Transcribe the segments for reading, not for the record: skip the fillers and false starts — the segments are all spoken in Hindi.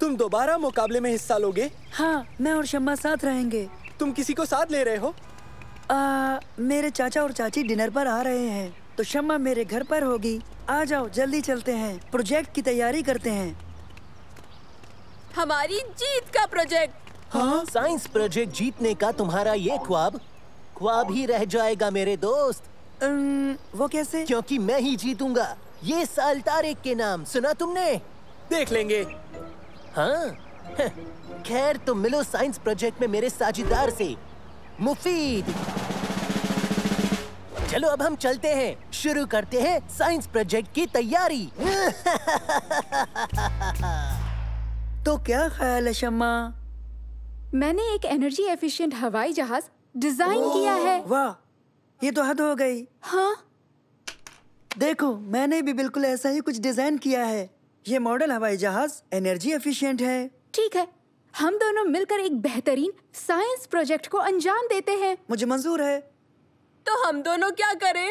तुम दोबारा मुकाबले में हिस्सा लोगे? हाँ, मैं और शम्मा साथ रहेंगे। तुम किसी को साथ ले रहे हो? मेरे चाचा और चाची डिनर पर आ रहे हैं, तो शम्मा मेरे घर पर होगी। आ जाओ, जल्दी चलते हैं, प्रोजेक्ट की तैयारी करते हैं। हमारी जीत का प्रोजेक्ट। हाँ? साइंस प्रोजेक्ट जीतने का तुम्हारा ये ख्वाब ही रह जाएगा मेरे दोस्त। वो कैसे? क्योंकि मैं ही जीतूंगा। ये साल तारिक के नाम सुना तुमने? देख लेंगे। हाँ? खैर तुम मिलो साइंस प्रोजेक्ट में मेरे साझेदार से, मुफीद। चलो अब हम चलते हैं, शुरू करते हैं साइंस प्रोजेक्ट की तैयारी। तो क्या ख्याल है शम्मा? मैंने एक एनर्जी एफिशिएंट हवाई जहाज डिजाइन किया है। वाह, ये तो हद हो गई। हाँ? देखो, मैंने भी बिल्कुल ऐसा ही कुछ डिजाइन किया है। ये मॉडल हवाई जहाज एनर्जी एफिशिएंट है। ठीक है, हम दोनों मिलकर एक बेहतरीन साइंस प्रोजेक्ट को अंजाम देते हैं। मुझे मंजूर है। तो हम दोनों क्या करें?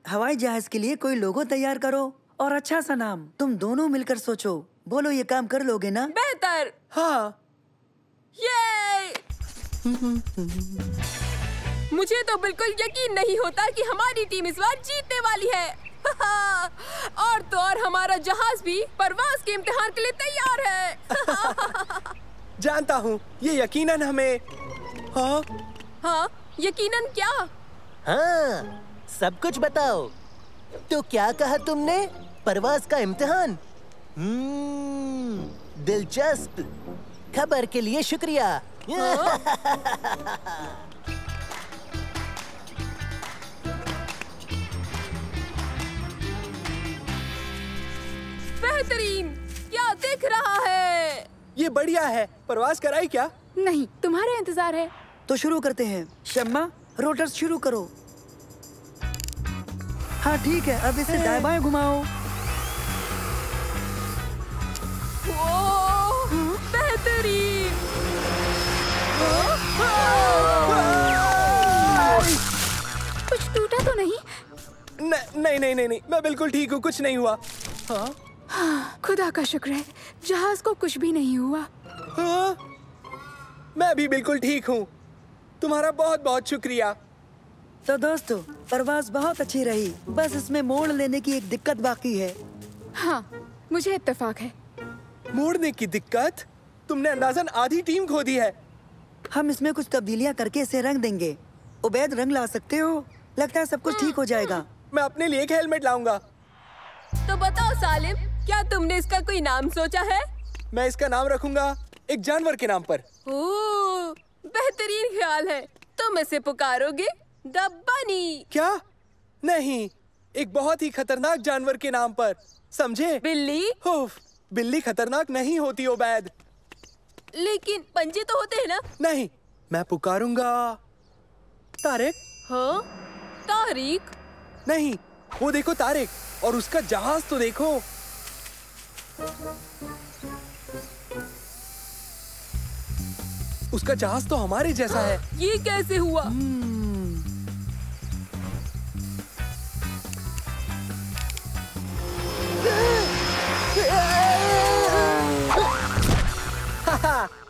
हवाई जहाज के लिए कोई लोगो तैयार करो और अच्छा सा नाम। तुम दोनों मिलकर सोचो। बोलो, ये काम कर लोगे ना? बेहतर। हाँ। ये मुझे तो बिल्कुल यकीन नहीं होता कि हमारी टीम इस बार जीतने वाली है। और तो और हमारा जहाज भी परवाज के इम्तिहान के लिए तैयार है। जानता हूँ, ये यकीनन हमें। हाँ? हाँ, यकीनन क्या? हाँ, सब कुछ बताओ। तो क्या कहा तुमने? परवाज का इम्तिहान? दिलचस्प। खबर के लिए शुक्रिया। बेहतरीन, क्या दिख रहा है? ये बढ़िया है। परवाज कराई क्या? नहीं, तुम्हारा इंतजार है। तो शुरू करते हैं। शम्मा, रोटर्स शुरू करो। हाँ ठीक है, अब इसे दाएं बाएं घुमाओ। बेहतरीन। कुछ टूटा तो नहीं? नहीं, मैं बिल्कुल ठीक हूँ, कुछ नहीं हुआ। हाँ? खुदा का शुक्र है, जहाज को कुछ भी नहीं हुआ। हाँ? मैं भी बिल्कुल ठीक हूँ। तुम्हारा बहुत बहुत शुक्रिया। तो दोस्तों, परवाज बहुत अच्छी रही, बस इसमें मोड़ लेने की एक दिक्कत बाकी है। हाँ, मुझे इत्तेफाक है। मोड़ने की दिक्कत? तुमने अंदाजन आधी टीम खो दी है। हम इसमें कुछ तब्दीलियां करके इसे रंग देंगे। उबैद, रंग ला सकते हो? लगता है सब कुछ ठीक हो जाएगा। मैं अपने लिए एक हेलमेट लाऊंगा। तो बताओ सालिम, क्या तुमने इसका कोई नाम सोचा है? मैं इसका नाम रखूंगा एक जानवर के नाम पर। ओह, बेहतरीन ख्याल है। तुम इसे पुकारोगे द बनी। क्या? नहीं, एक बहुत ही खतरनाक जानवर के नाम पर, समझे? बिल्ली? बिल्ली खतरनाक नहीं होती उबैद। लेकिन पंजे तो होते हैं ना? नहीं, मैं पुकारूंगा तारिक। हाँ? तारिक? नहीं, वो देखो तारिक, और उसका जहाज तो देखो। उसका जहाज तो हमारे जैसा है। ये कैसे हुआ?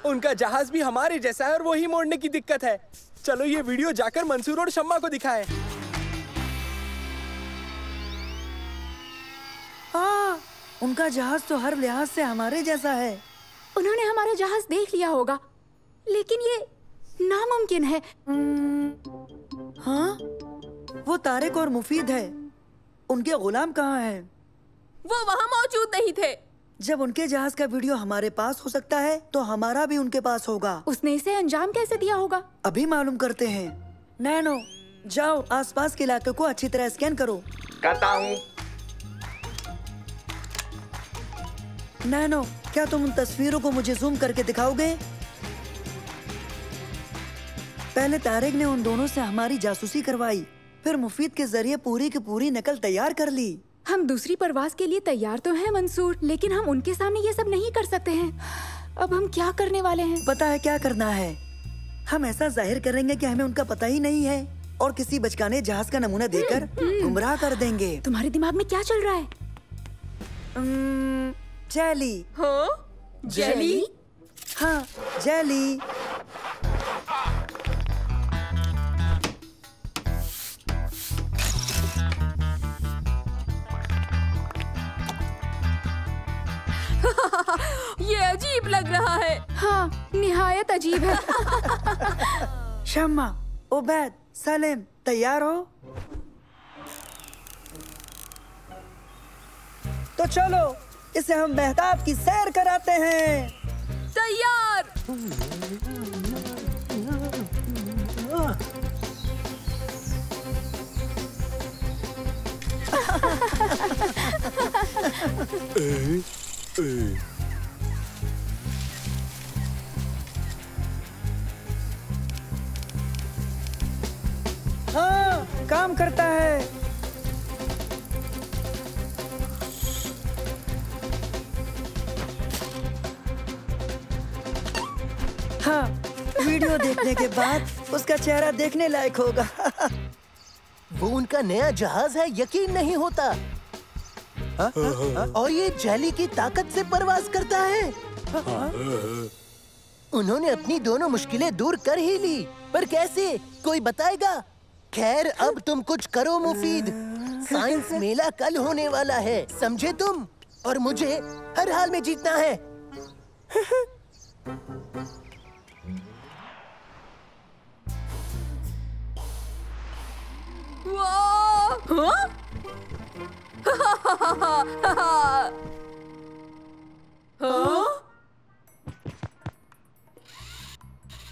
उनका जहाज भी हमारे जैसा है और वही मोड़ने की दिक्कत है। चलो ये वीडियो जाकर मंसूर और शम्मा को दिखाएं। उनका जहाज तो हर लिहाज से हमारे जैसा है। उन्होंने हमारा जहाज देख लिया होगा, लेकिन ये नामुमकिन है। हाँ? वो तारिक और मुफीद है। उनके गुलाम कहाँ हैं? वो वहाँ मौजूद नहीं थे। जब उनके जहाज का वीडियो हमारे पास हो सकता है तो हमारा भी उनके पास होगा। उसने इसे अंजाम कैसे दिया होगा? अभी मालूम करते हैं। नैनो, जाओ आसपास के इलाके को अच्छी तरह स्कैन करो। करता हूँ। नैनो, क्या तुम उन तस्वीरों को मुझे जूम करके दिखाओगे? पहले तारिक ने उन दोनों से हमारी जासूसी करवाई, फिर मुफीद के जरिए पूरी की पूरी नकल तैयार कर ली। हम दूसरी परवाज के लिए तैयार तो हैं मंसूर, लेकिन हम उनके सामने ये सब नहीं कर सकते हैं। अब हम क्या करने वाले हैं? पता है क्या करना है? हम ऐसा जाहिर करेंगे कि हमें उनका पता ही नहीं है और किसी बचकाने जहाज का नमूना देकर गुमराह कर देंगे। तुम्हारे दिमाग में क्या चल रहा है? जेली। हाँ? जेली? हाँ, जेली। ये अजीब लग रहा है। हाँ, निहायत अजीब है। शम्मा, उबैद, सलीम, तैयार हो? तो चलो इसे हम मेहताब की सैर कराते हैं। तैयार। हाँ, काम करता है। हाँ, वीडियो देखने के बाद उसका चेहरा देखने लायक होगा। वो उनका नया जहाज है, यकीन नहीं होता। और ये जेली की ताकत से परवाज करता है। उन्होंने अपनी दोनों मुश्किलें दूर कर ही ली, पर कैसे? कोई बताएगा? खैर, अब तुम कुछ करो मुफीद। साइंस मेला कल होने वाला है, समझे तुम? और मुझे हर हाल में जीतना है। हाँ? हाँ?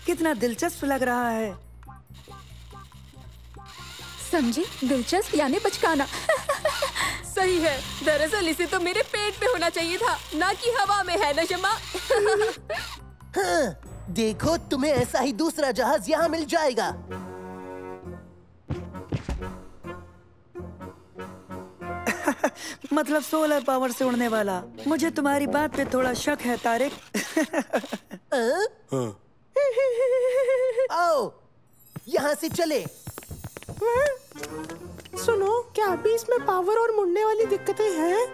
कितना दिलचस्प लग रहा है। समझे? दिलचस्प यानी बचकाना। सही है। दरअसल इसे तो मेरे पेट में होना चाहिए था, ना कि हवा में, है ना शम्मा? हाँ, देखो तुम्हें ऐसा ही दूसरा जहाज यहाँ मिल जाएगा। मतलब सोलर पावर से उड़ने वाला। मुझे तुम्हारी बात पे थोड़ा शक है तारिक। आओ, यहाँ से चले। सुनो, क्या अभी इसमें पावर और मुड़ने वाली दिक्कतें हैं?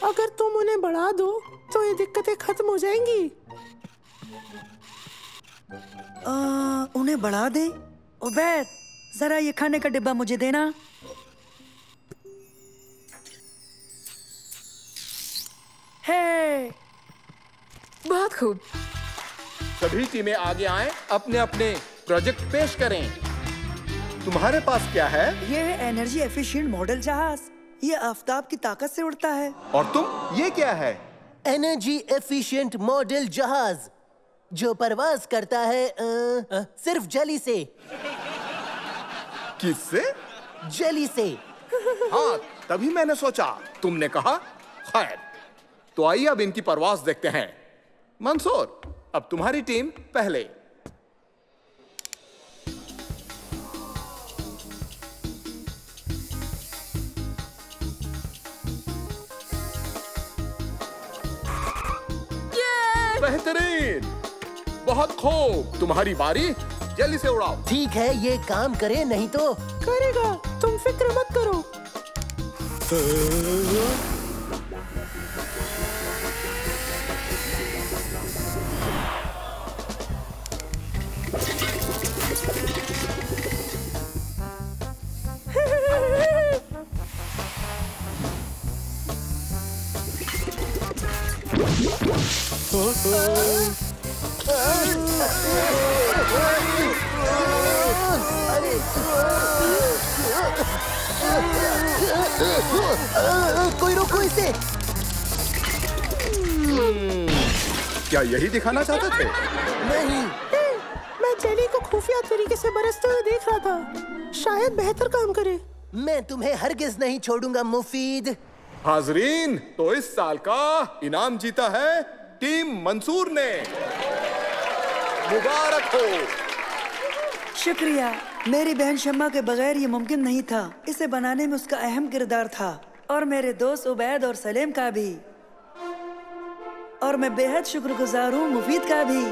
अगर तुम उन्हें बढ़ा दो तो ये दिक्कतें खत्म हो जाएंगी। उन्हें बढ़ा दे? उबैद, जरा ये खाने का डिब्बा मुझे देना। है। बहुत खूब। सभी टीमें आगे आएं, अपने अपने प्रोजेक्ट पेश करें। तुम्हारे पास क्या है? ये है एनर्जी एफिशिएंट मॉडल जहाज। ये आफताब की ताकत से उड़ता है। और तुम? ये क्या है? एनर्जी एफिशिएंट मॉडल जहाज जो परवाज करता है सिर्फ जेली से। किससे? जेली से। हाँ, तभी मैंने सोचा तुमने कहा। खैर, तो आइए अब इनकी परवाज देखते हैं। मंसूर, अब तुम्हारी टीम पहले। बेहतरीन, बहुत खूब। तुम्हारी बारी, जल्दी से उड़ाओ। ठीक है, ये काम करे, नहीं तो करेगा, तुम फिक्र मत करो। कोई रोको इसे। क्या यही दिखाना चाहते थे? नहीं, मैं जेली को खुफिया तरीके से बरसते हुए देख रहा था। शायद बेहतर काम करे। मैं तुम्हें हरगिज नहीं छोड़ूंगा मुफीद। हाजरीन, तो इस साल का इनाम जीता है टीम मंसूर ने। मुबारक हो। शुक्रिया। मेरी बहन शम्मा के बगैर ये मुमकिन नहीं था। इसे बनाने में उसका अहम किरदार था, और मेरे दोस्त उबैद और सलेम का भी। और मैं बेहद शुक्रगुजार हूँ मुफीद का भी।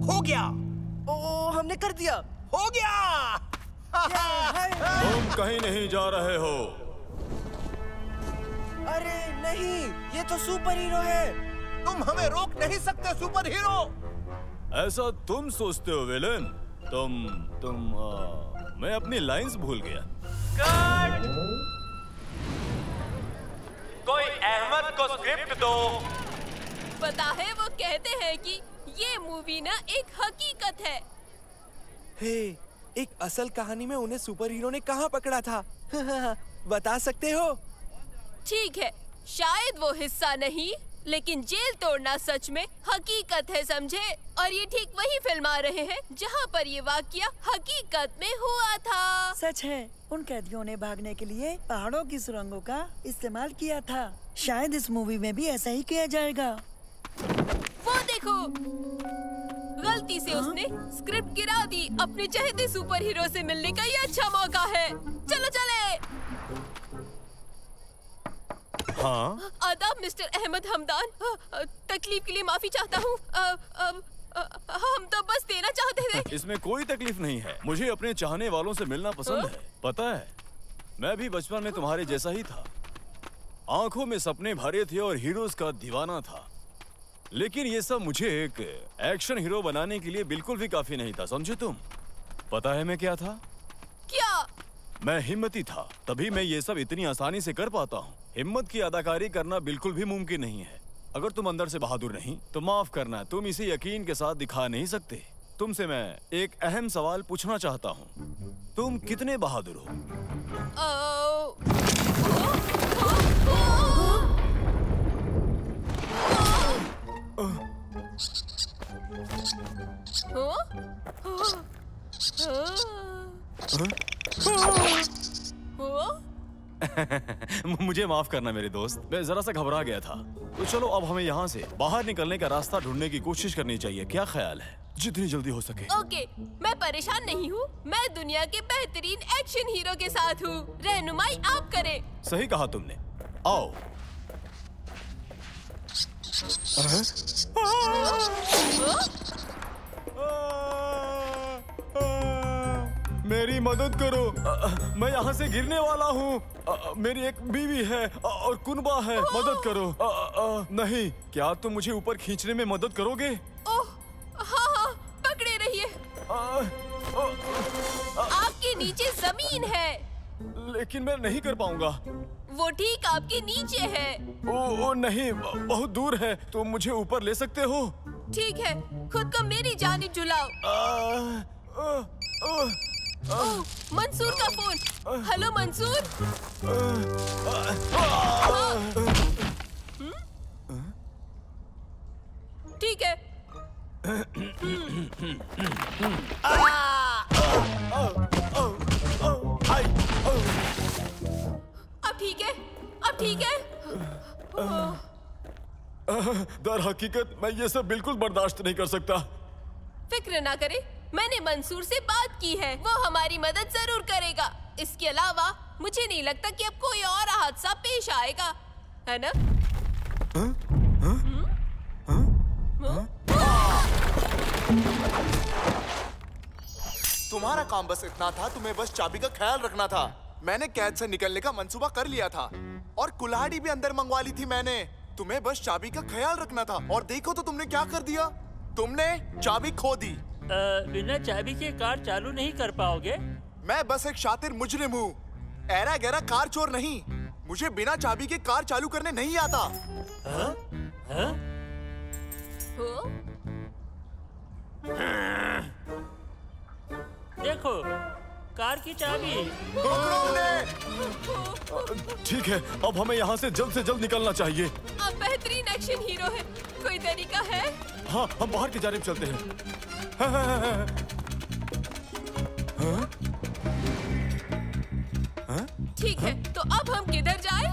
हो गया। ओ, हमने कर दिया। हो गया। तुम कहीं नहीं जा रहे हो। अरे नहीं, ये तो सुपर हीरो है। तुम हमें रोक नहीं सकते सुपर हीरो। ऐसा तुम सोचते हो विलेन। मैं अपनी लाइंस भूल गया। कोई अहमद को स्क्रिप्ट दो। पता है वो कहते हैं कि ये मूवी ना एक हकीकत है। हे, एक असल कहानी में उन्हें सुपर हीरो ने कहाँ पकड़ा था? बता सकते हो? ठीक है, शायद वो हिस्सा नहीं, लेकिन जेल तोड़ना सच में हकीकत है, समझे? और ये ठीक वही फिल्म आ रहे हैं जहाँ पर ये वाकया हकीकत में हुआ था। सच है, उन कैदियों ने भागने के लिए पहाड़ों की सुरंगों का इस्तेमाल किया था। शायद इस मूवी में भी ऐसा ही किया जाएगा। वो देखो, गलती से उसने स्क्रिप्ट गिरा दी। अपने चहेते सुपर हीरो से मिलने का ये अच्छा मौका है। चलो चले। हाँ? आदाब मिस्टर अहमद हमदान। तकलीफ के लिए माफी चाहता हूँ। हम तो बस देना चाहते थे। इसमें कोई तकलीफ नहीं है। मुझे अपने चाहने वालों से मिलना पसंद है। पता है, मैं भी बचपन में तुम्हारे जैसा ही था। आंखों में सपने भरे थे और हीरोज का दीवाना था। लेकिन ये सब मुझे एक एक्शन हीरो बनाने के लिए बिल्कुल भी काफी नहीं था, समझे तुम? पता है मैं क्या था? क्या? मैं हिम्मती था, तभी मैं ये सब इतनी आसानी से कर पाता हूँ। हिम्मत की अदाकारी करना बिल्कुल भी मुमकिन नहीं है। अगर तुम अंदर से बहादुर नहीं तो माफ करना, तुम इसे यकीन के साथ दिखा नहीं सकते। तुमसे मैं एक अहम सवाल पूछना चाहता हूँ। तुम कितने बहादुर हो? मुझे माफ करना मेरे दोस्त, मैं जरा सा घबरा गया था। तो चलो अब हमें यहाँ से बाहर निकलने का रास्ता ढूंढने की कोशिश करनी चाहिए। क्या ख्याल है? जितनी जल्दी हो सके। ओके, मैं परेशान नहीं हूँ। मैं दुनिया के बेहतरीन एक्शन हीरो के साथ हूँ। रहनुमाई आप करें। सही कहा तुमने। आओ। मेरी मदद करो, मैं यहाँ से गिरने वाला हूँ। मेरी एक बीवी है और कुनबा है, मदद करो। नहीं, क्या तुम मुझे ऊपर खींचने में मदद करोगे? ओह, हाँ हाँ, पकड़े रहिए। आप नीचे जमीन है। लेकिन मैं नहीं कर पाऊंगा। वो ठीक आपके नीचे है। ओ नहीं, बहुत दूर है। तुम मुझे ऊपर ले सकते हो? ठीक है, खुद को मेरी जानिब झुलाओ। ओह, मंसूर का फोन। हेलो मंसूर। ठीक है। अब ठीक है, अब ठीक है। दर हकीकत मैं ये सब बिल्कुल बर्दाश्त नहीं कर सकता। फिक्र ना करे, मैंने मंसूर से बात की है। वो हमारी मदद जरूर करेगा। इसके अलावा मुझे नहीं लगता कि अब कोई और हादसा पेश आएगा, है ना? तुम्हारा काम बस इतना था, तुम्हें बस चाबी का ख्याल रखना था। मैंने कैद से निकलने का मंसूबा कर लिया था और कुल्हाड़ी भी अंदर मंगवा ली थी मैंने। तुम्हें बस चाबी का ख्याल रखना था और देखो तो तुमने क्या कर दिया। तुमने चाबी खो दी। बिना चाबी के कार चालू नहीं कर पाओगे। मैं बस एक शातिर मुजरिम हूँ, ऐरा गैरा कार चोर नहीं। मुझे बिना चाबी के कार चालू करने नहीं आता। देखो, कार की चाबी। ठीक है, अब हमें यहाँ से जल्द निकलना चाहिए। आप बेहतरीन एक्शन हीरो हैं। कोई तरीका है? हाँ, हम बाहर की जानिब चलते हैं। ठीक है, तो अब हम किधर जाएं?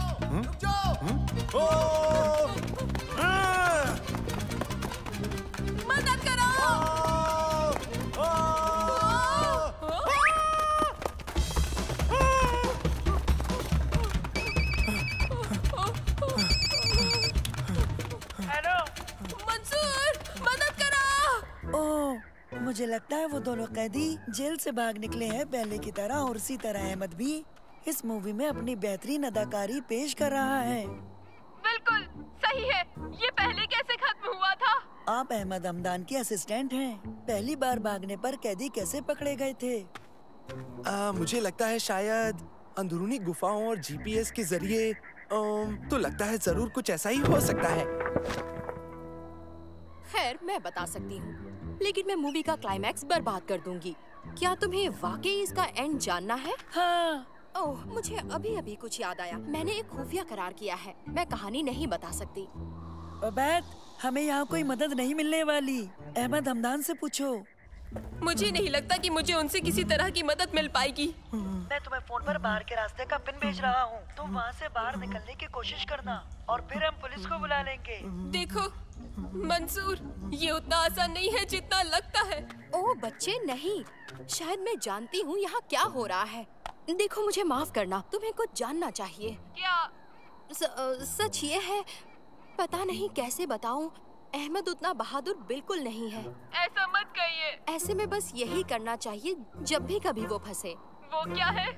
मदद करो! मंसूर, मदद करो! ओह, मुझे लगता है वो दोनों कैदी जेल से भाग निकले हैं पहले की तरह, और उसी तरह अहमद भी इस मूवी में अपनी बेहतरीन अदाकारी पेश कर रहा है। बिल्कुल सही है। ये पहले कैसे खत्म हुआ था? आप अहमद हमदान के असिस्टेंट हैं। पहली बार भागने पर कैदी कैसे पकड़े गए थे? मुझे लगता है शायद अंदरूनी गुफाओं और जीपीएस के जरिए। तो लगता है जरूर कुछ ऐसा ही हो सकता है। खैर, मैं बता सकती हूँ, लेकिन मैं मूवी का क्लाइमैक्स बर्बाद कर दूंगी। क्या तुम्हें वाकई इसका एंड जानना है? हाँ। ओह, मुझे अभी अभी कुछ याद आया। मैंने एक खुफिया करार किया है। मैं कहानी नहीं बता सकती। उबैद, हमें यहाँ कोई मदद नहीं मिलने वाली। अहमद हमदान से पूछो। मुझे नहीं लगता कि मुझे उनसे किसी तरह की मदद मिल पाएगी। मैं तुम्हें फोन पर बाहर के रास्ते का पिन भेज रहा हूँ। तुम वहाँ से बाहर निकलने की कोशिश करना और फिर हम पुलिस को बुला लेंगे। देखो मंसूर, ये उतना आसान नहीं है जितना लगता है। ओह बच्चे, नहीं। शायद मैं जानती हूँ यहाँ क्या हो रहा है। देखो, मुझे माफ करना, तुम्हें कुछ जानना चाहिए। क्या? सच ये है, पता नहीं कैसे बताऊं, अहमद उतना बहादुर बिल्कुल नहीं है। ऐसा मत कहिए। ऐसे में बस यही करना चाहिए जब भी कभी वो फंसे। वो क्या है?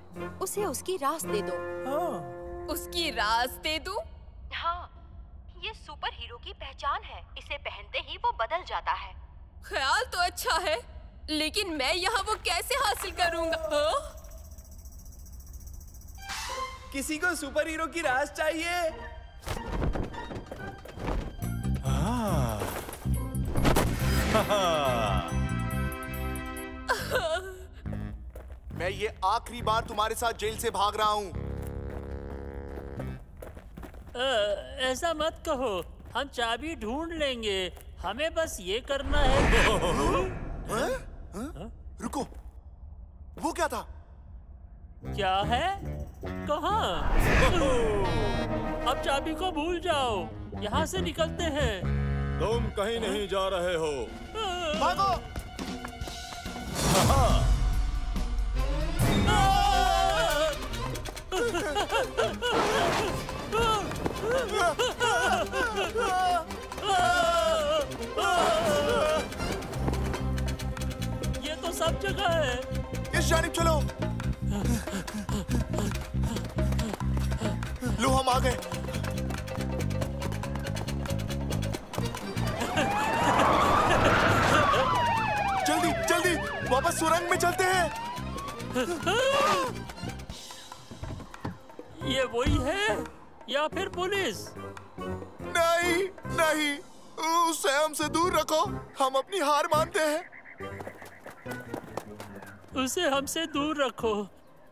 उसे उसकी रास दे दो। उसकी रास दे दूं? हाँ, ये सुपर हीरो की पहचान है। इसे पहनते ही वो बदल जाता है। ख्याल तो अच्छा है, लेकिन मैं यहाँ वो कैसे हासिल करूँगा? किसी को सुपर हीरो की रास चाहिए? मैं ये आखिरी बार तुम्हारे साथ जेल से भाग रहा हूँ। ऐसा मत कहो, हम चाबी ढूंढ लेंगे। हमें बस ये करना है। रुको, वो क्या था? क्या है? कहाँ? अब चाबी को भूल जाओ, यहाँ से निकलते हैं। तुम कहीं नहीं जा रहे हो। भागो! ये तो सब जगह है। इस जानिब चलो। लो, हम आ गए। जल्दी जल्दी वापस सुरंग में चलते हैं। ये वही है या फिर पुलिस? नहीं नहीं, उसे हमसे दूर रखो, हम अपनी हार मानते हैं। उसे हमसे दूर रखो,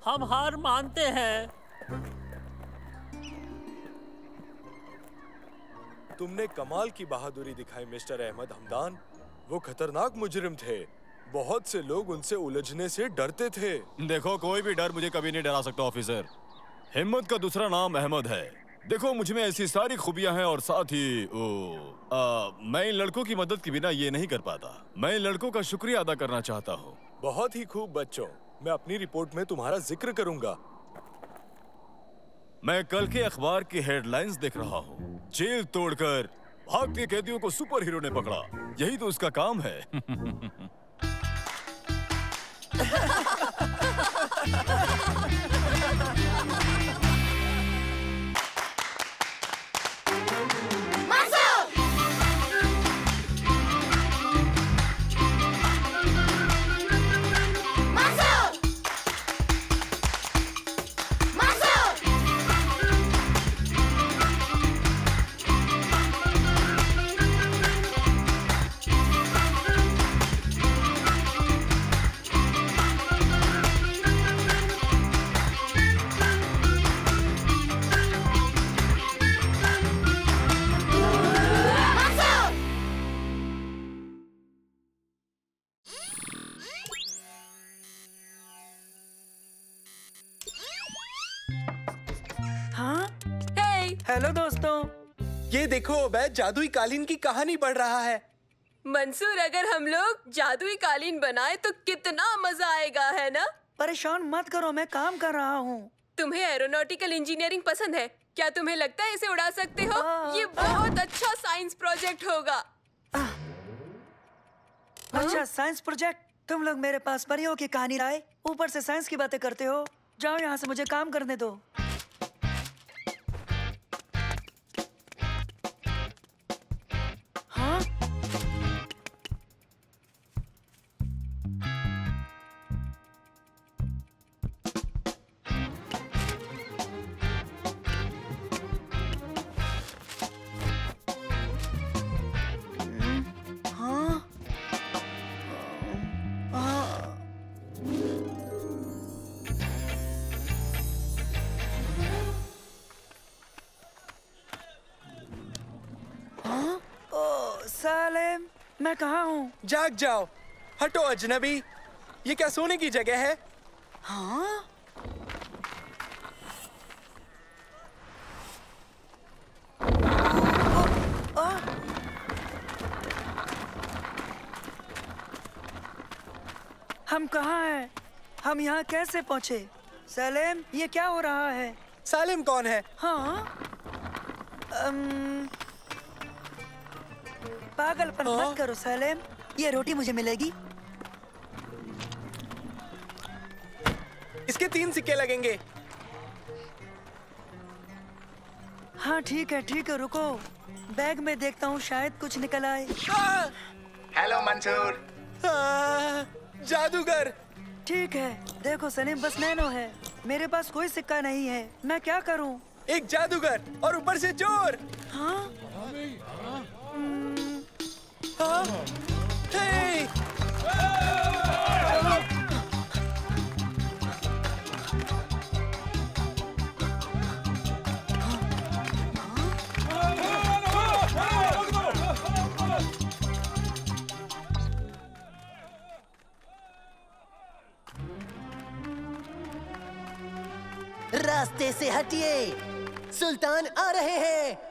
हम हार मानते हैं। तुमने कमाल की बहादुरी दिखाई मिस्टर अहमद हमदान। वो खतरनाक मुजरिम थे। बहुत से लोग उनसे उलझने से डरते थे। देखो, कोई भी डर मुझे कभी नहीं डरा सकता ऑफिसर। हिम्मत का दूसरा नाम अहमद है। देखो, मुझ में ऐसी सारी खूबियां हैं और साथ ही मैं इन लड़कों की मदद के बिना ये नहीं कर पाता। मैं इन लड़कों का शुक्रिया अदा करना चाहता हूँ। बहुत ही खूब बच्चों, मैं अपनी रिपोर्ट में तुम्हारा जिक्र करूंगा। मैं कल के अखबार की हेडलाइंस देख रहा हूँ। जेल तोड़कर भागते कैदियों को सुपर हीरो ने पकड़ा। यही तो उसका काम है। हेलो दोस्तों। ये देखो, उबैद जादुई कालीन की कहानी पढ़ रहा है। मंसूर, अगर हम लोग जादुई कालीन बनाए तो कितना मजा आएगा, है ना? परेशान मत करो, मैं काम कर रहा हूँ। तुम्हें एरोनॉटिकल इंजीनियरिंग पसंद है क्या? तुम्हें लगता है इसे उड़ा सकते हो? ये बहुत अच्छा साइंस प्रोजेक्ट होगा। अच्छा, साइंस प्रोजेक्ट? तुम लोग मेरे पास परियों की कहानी लाए, ऊपर से साइंस की बातें करते हो। जाओ यहाँ से, मुझे काम करने दो। हाँ? सालेम, मैं कहाँ हूँ? जाग जाओ, हटो अजनबी। ये क्या सोने की जगह है? हाँ? हम कहाँ हैं? हम यहाँ कैसे पहुँचे? सलेम, ये क्या हो रहा है? सालिम कौन है? हाँ? पागलपन मत करो सलेम, ये रोटी मुझे मिलेगी। इसके 3 सिक्के लगेंगे। हाँ ठीक है, रुको। बैग में देखता हूँ, शायद कुछ निकल आए। हेलो मंसूर। जादूगर। ठीक है, देखो सलीम, बस नैनो है, मेरे पास कोई सिक्का नहीं है। मैं क्या करूँ? एक जादूगर और ऊपर से चोर। हाँ? हे! रास्ते से हटिए, सुल्तान आ रहे हैं।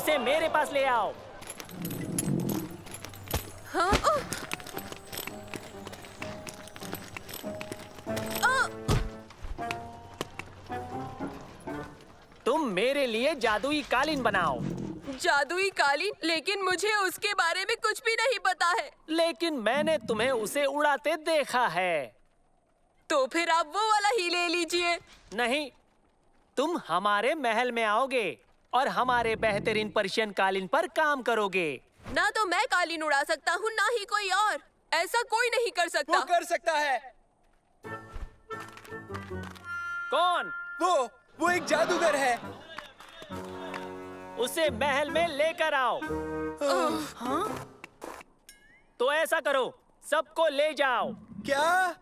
इसे मेरे पास ले आओ। हाँ? तुम मेरे लिए जादुई कालीन बनाओ। जादुई कालीन? लेकिन मुझे उसके बारे में कुछ भी नहीं पता है। लेकिन मैंने तुम्हें उसे उड़ाते देखा है। तो फिर आप वो वाला ही ले लीजिए। नहीं, तुम हमारे महल में आओगे और हमारे बेहतरीन पर्शियन कालीन पर काम करोगे। ना तो मैं कालीन उड़ा सकता हूँ, ना ही कोई और। ऐसा कोई नहीं कर सकता। वो कर सकता है। कौन? वो एक जादूगर है। उसे महल में लेकर आओ। हाँ? तो ऐसा करो, सबको ले जाओ। क्या?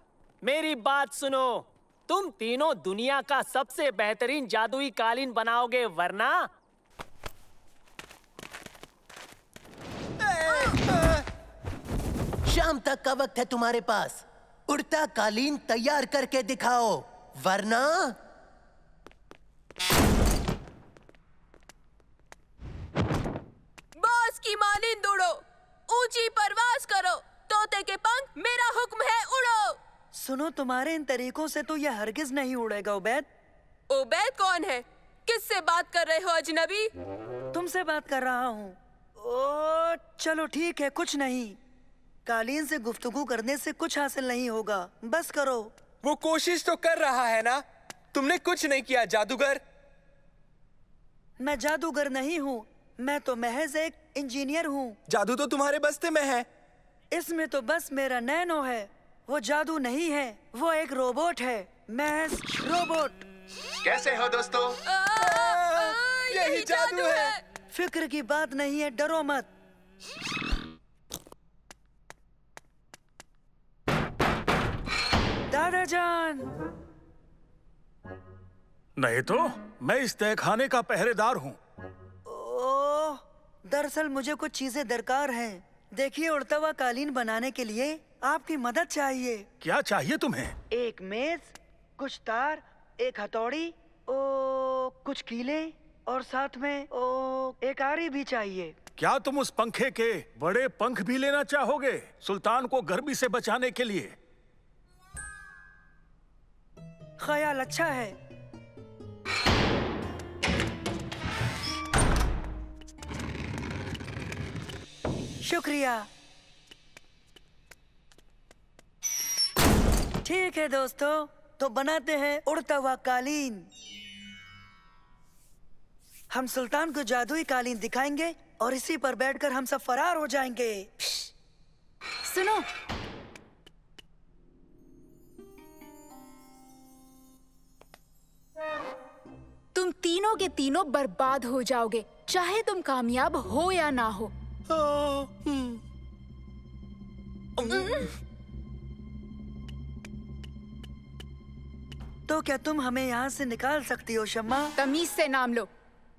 मेरी बात सुनो, तुम तीनों दुनिया का सबसे बेहतरीन जादुई कालीन बनाओगे, वरना शाम तक का वक्त है तुम्हारे पास। उड़ता कालीन तैयार करके दिखाओ, वरना बॉस की मानिंद उड़ो, ऊंची परवाज करो, तोते के पंख, मेरा हुक्म है, उड़ो। सुनो, तुम्हारे इन तरीकों से तो यह हरगिज नहीं उड़ेगा। उबैद। उबैद कौन है? किससे बात कर रहे हो अजनबी? तुमसे बात कर रहा हूँ। ओ चलो ठीक है, कुछ नहीं। कालीन से गुफ्तगू करने से कुछ हासिल नहीं होगा, बस करो। वो कोशिश तो कर रहा है ना। तुमने कुछ नहीं किया जादूगर। मैं जादूगर नहीं हूँ, मैं तो महज एक इंजीनियर हूँ। जादू तो तुम्हारे बस्ते में है। इसमें तो बस मेरा नैनो है। वो जादू नहीं है, वो एक रोबोट है, महज रोबोट। कैसे हो दोस्तों? यही जादू है। फिक्र की बात नहीं है, डरो मत। दादाजान। नहीं तो मैं इस तहखाने का पहरेदार हूँ। ओह, दरअसल मुझे कुछ चीजें दरकार हैं। देखिए, उड़ता हुआ कालीन बनाने के लिए आपकी मदद चाहिए। क्या चाहिए तुम्हें? एक मेज, कुछ तार, एक हथौड़ी, कुछ कीले और साथ में एक आरी भी चाहिए। क्या तुम उस पंखे के बड़े पंख भी लेना चाहोगे, सुल्तान को गर्मी से बचाने के लिए? ख्याल अच्छा है। शुक्रिया। ठीक है दोस्तों, तो बनाते हैं उड़ता हुआ कालीन। हम सुल्तान को जादुई कालीन दिखाएंगे और इसी पर बैठकर हम सब फरार हो जाएंगे। सुनो, तुम तीनों के तीनों बर्बाद हो जाओगे, चाहे तुम कामयाब हो या ना हो। तो क्या तुम हमें यहाँ से निकाल सकती हो शम्मा? तमीज से नाम लो,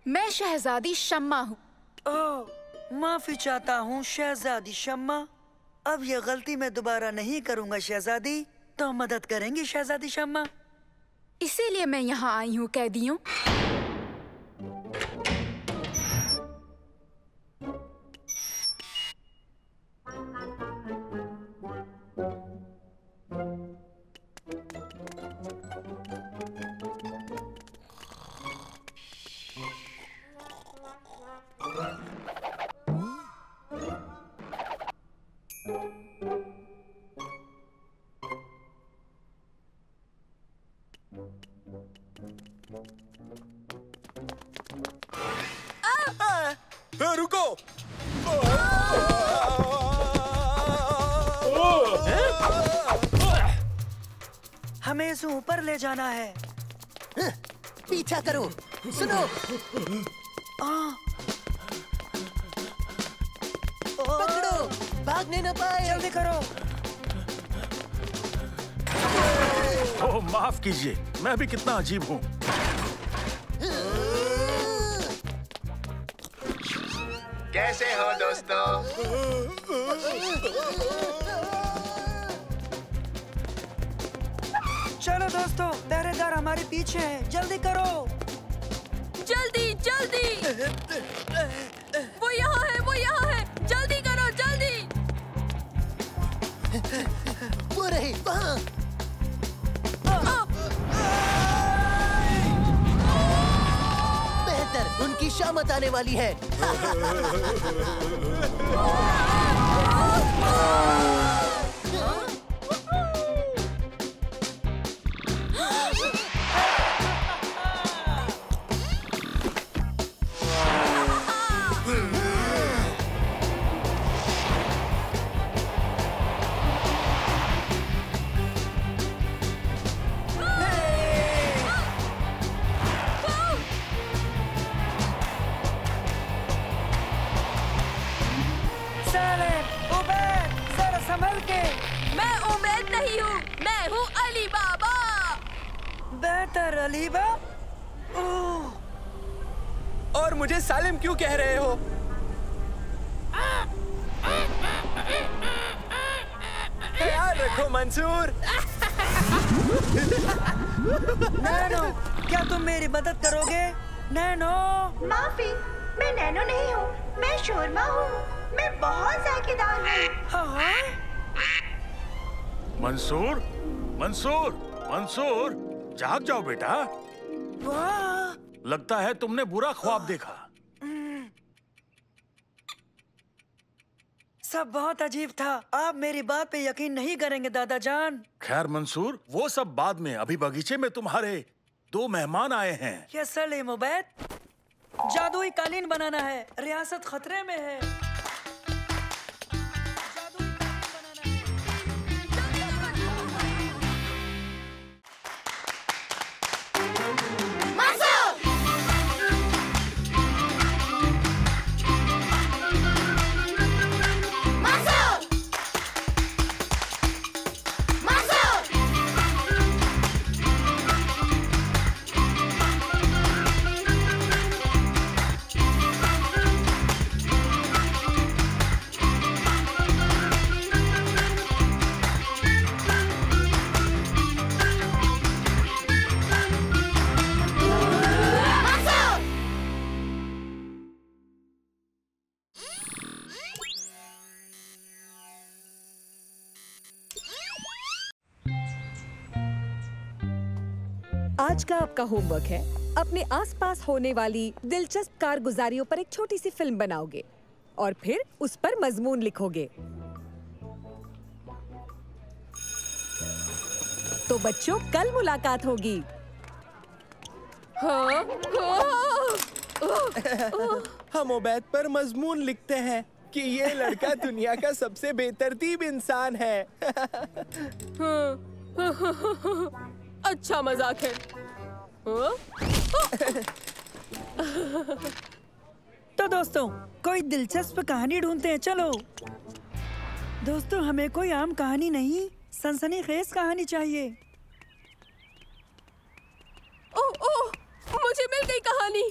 मैं शहजादी शम्मा हूँ। ओह, माफी चाहता हूँ शहजादी शम्मा। अब ये गलती मैं दोबारा नहीं करूँगा शहजादी। तो मदद करेंगी शहजादी शम्मा? इसीलिए मैं यहाँ आई हूँ कैदियों। रुको। हमें इसे ऊपर ले जाना है। पीछा करो। सुनो, पकड़ो, भागने न पाए। जल्दी करो। ओह, माफ कीजिए, मैं भी कितना अजीब हूँ। कैसे हो दोस्तों? चलो दोस्तों, पहरेदार हमारे पीछे हैं, जल्दी करो। जल्दी जल्दी। वहाँ। बेहतर, उनकी शामत आने वाली है। अलीबा? और मुझे सालिम क्यों कह रहे हो? ख्याल रखो मंसूर। नैनो, क्या तुम मेरी मदद करोगे? नैनो। माफी, मैं नैनो नहीं हूँ, मैं शोरमा हूँ। मैं बहुत जायकेदार हूँ। मंसूर, मंसूर, मंसूर, जाग जाओ बेटा। वाह! लगता है तुमने बुरा ख्वाब देखा। सब बहुत अजीब था। आप मेरी बात पे यकीन नहीं करेंगे दादा जान। खैर मंसूर, वो सब बाद में। अभी बगीचे में तुम्हारे 2 मेहमान आए हैं। यस सलीम उबैद। जादुई कालीन बनाना है, रियासत खतरे में है। आज का आपका होमवर्क है अपने आसपास होने वाली दिलचस्प कारगुजारियों पर एक छोटी सी फिल्म बनाओगे और फिर उस पर मजमून लिखोगे। तो बच्चों, कल मुलाकात होगी। हम उबैद पर मजमून लिखते हैं कि ये लड़का दुनिया का सबसे बेतरतीब इंसान है। अच्छा मजाक है। तो दोस्तों, कोई दिलचस्प कहानी ढूंढते हैं। चलो दोस्तों, हमें कोई आम कहानी नहीं, सनसनीखेज कहानी चाहिए। ओह ओह, मुझे मिल गई कहानी।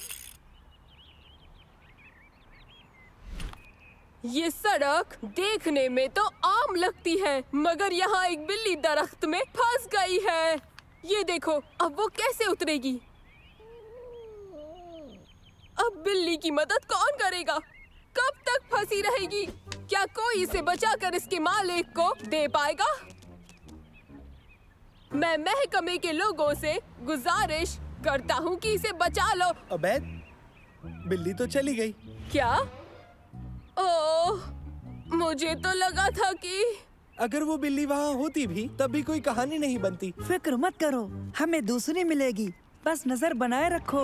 ये सड़क देखने में तो आम लगती है, मगर यहाँ एक बिल्ली दरख्त में फंस गई है। ये देखो, अब वो कैसे उतरेगी? अब बिल्ली की मदद कौन करेगा? कब तक फंसी रहेगी? क्या कोई इसे बचाकर इसके मालिक को दे पाएगा? मैं महकमे के लोगों से गुजारिश करता हूँ कि इसे बचा लो। उबैद, बिल्ली तो चली गई। क्या? ओह, मुझे तो लगा था कि अगर वो बिल्ली वहाँ होती भी तब भी कोई कहानी नहीं बनती। फिक्र मत करो, हमें दूसरी मिलेगी, बस नजर बनाए रखो।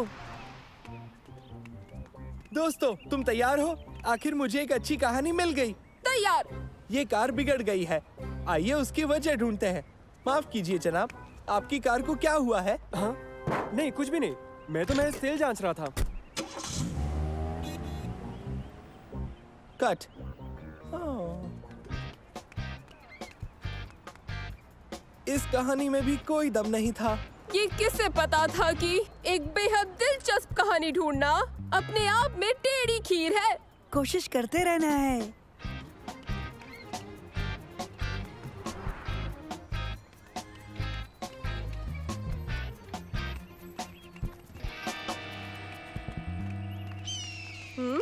दोस्तों, तुम तैयार हो? आखिर मुझे एक अच्छी कहानी मिल गई। तैयार। ये कार बिगड़ गई है, आइए उसकी वजह ढूंढते हैं। माफ कीजिए जनाब, आपकी कार को क्या हुआ है? हाँ? नहीं, कुछ भी नहीं, मैं तो महज तेल जांच रहा था। कट। इस कहानी में भी कोई दम नहीं था। ये किसे पता था कि एक बेहद दिलचस्प कहानी ढूंढना अपने आप में टेढ़ी खीर है। कोशिश करते रहना है।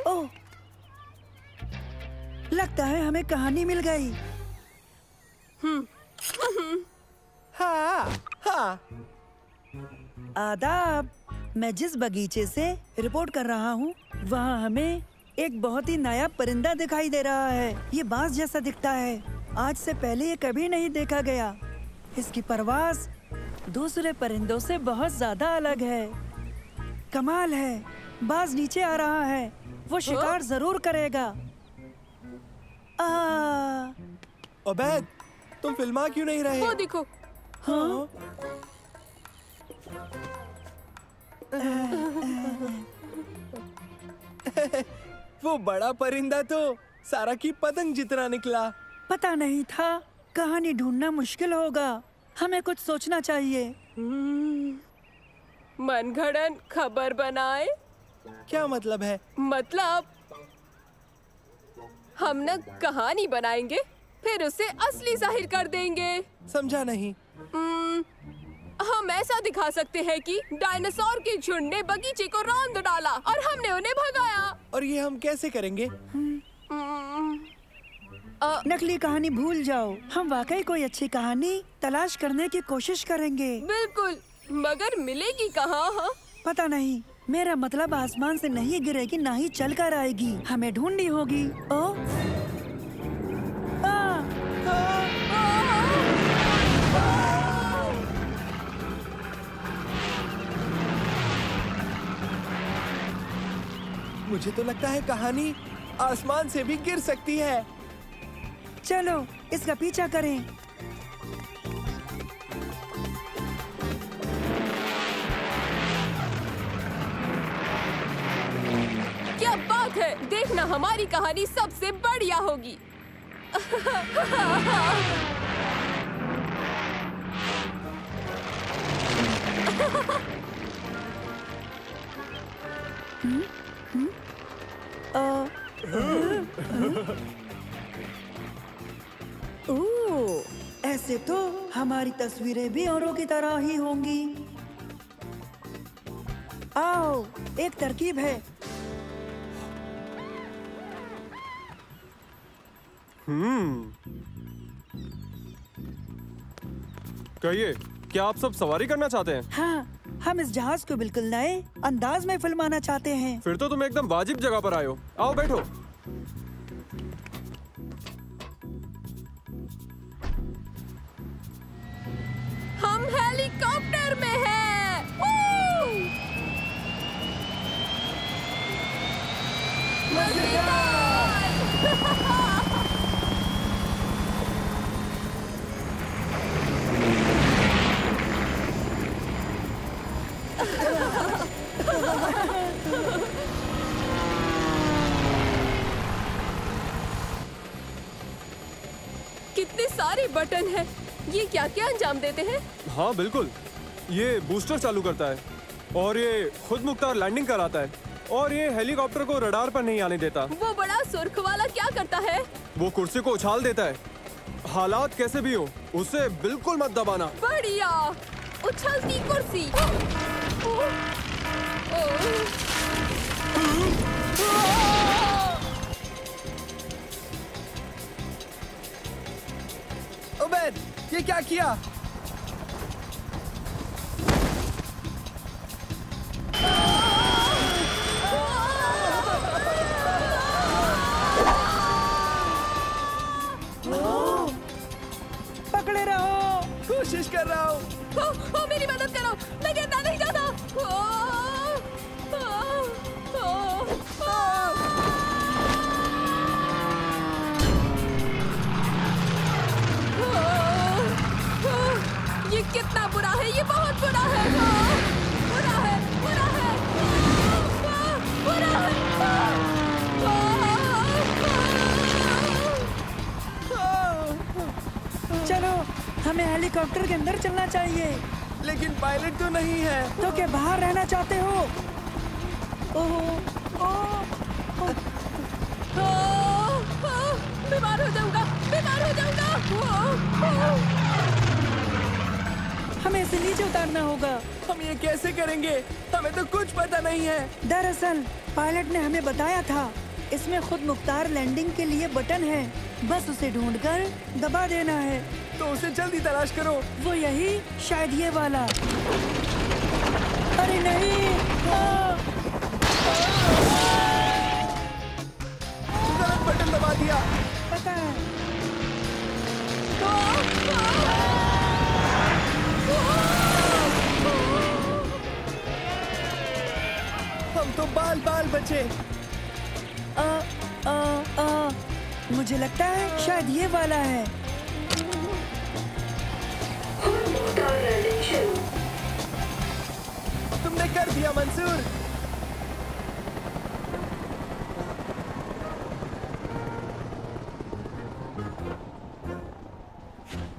ओह, लगता है हमें कहानी मिल गई। हाँ हाँ। आदाब। मैं जिस बगीचे से रिपोर्ट कर रहा हूँ वहाँ हमें एक बहुत ही नायाब परिंदा दिखाई दे रहा है। ये बांस जैसा दिखता है। आज से पहले ये कभी नहीं देखा गया। इसकी परवाज़ दूसरे परिंदों से बहुत ज्यादा अलग है। कमाल है। बाज नीचे आ रहा है। वो शिकार जरूर करेगा। अबैद, तुम फिल्मा क्यों नहीं रहे? वो देखो। हाँ? वो बड़ा परिंदा तो सारा की पतंग जितना निकला। पता नहीं था। कहानी ढूंढना मुश्किल होगा। हमें कुछ सोचना चाहिए। मनगढ़ंत खबर बनाए। क्या मतलब है? मतलब हम न कहानी बनाएंगे, फिर उसे असली जाहिर कर देंगे। समझा नहीं। हम ऐसा दिखा सकते हैं कि डायनासोर के झुंड ने बगीचे को रौंद डाला और हमने उन्हें भगाया। और ये हम कैसे करेंगे? नकली कहानी भूल जाओ। हम वाकई कोई अच्छी कहानी तलाश करने की कोशिश करेंगे। बिल्कुल, मगर मिलेगी कहाँ? पता नहीं। मेरा मतलब आसमान से नहीं गिरेगी, ना ही चल कर आएगी। हमें ढूंढनी होगी। मुझे तो लगता है कहानी आसमान से भी गिर सकती है। चलो इसका पीछा करें। क्या बात है! देखना, हमारी कहानी सबसे बढ़िया होगी। ऐसे तो हमारी तस्वीरें भी औरों की तरह ही होंगी। आओ, एक तरकीब है। कहिए, क्या आप सब सवारी करना चाहते हैं? हाँ, हम इस जहाज को बिल्कुल नए अंदाज में फिल्माना चाहते हैं। फिर तो तुम एकदम वाजिब जगह पर आए हो। आओ बैठो। हम हेलीकॉप्टर में हैं। कितने सारे बटन हैं। ये क्या क्या अंजाम देते हैं? हाँ बिल्कुल, ये बूस्टर चालू करता है और ये खुद मुख्तार लैंडिंग कराता है और ये हेलीकॉप्टर को रडार पर नहीं आने देता। वो बड़ा सुर्ख वाला क्या करता है? वो कुर्सी को उछाल देता है। हालात कैसे भी हो, उसे बिल्कुल मत दबाना। बढ़िया, उछलती कुर्सी। उबैद, ये क्या किया? पकड़े रहो। कोशिश कर रहा हूँ। मेरी मदद करो, मैं गिरना नहीं चाहता। ये कितना बुरा है, ये बहुत बुरा है। बुरा है, बुरा है, बुरा है। चलो, हमें हेलीकॉप्टर के अंदर चलना चाहिए। लेकिन पायलट तो नहीं है। तो क्या बाहर रहना चाहते हो? बीमार हो जाऊंगा, बीमार हो जाऊंगा। हमें इसे नीचे उतारना होगा। हम ये कैसे करेंगे? हमें तो कुछ पता नहीं है। दरअसल पायलट ने हमें बताया था, इसमें खुद मुख्तार लैंडिंग के लिए बटन है। बस उसे ढूंढकर दबा देना है। तो उसे जल्दी तलाश करो। वो यही, शायद ये वाला। अरे नहीं! गलत बटन दबा दिया। पता है। हम तो बाल बचे। मुझे लगता है शायद ये वाला है। तुमने कर दिया मंसूर।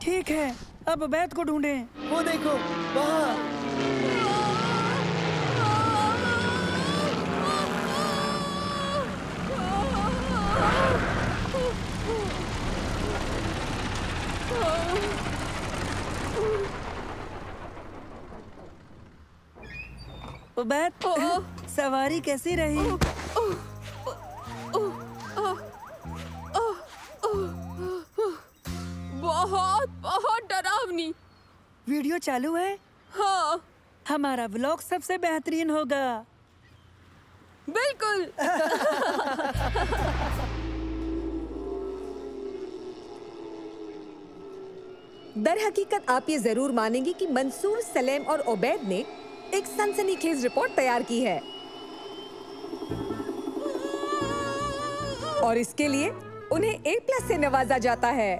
ठीक है, अब अबैद को ढूंढें। वो देखो वहाँ। उबैद, सवारी कैसी रही? बहुत बहुत डरावनी। वीडियो चालू है? हाँ। हमारा व्लॉग सबसे बेहतरीन होगा। बिल्कुल। दर हकीकत आप ये जरूर मानेंगे कि मंसूर, सलेम और ओबैद ने एक सनसनीखेज रिपोर्ट तैयार की है और इसके लिए उन्हें A+ से नवाजा जाता है।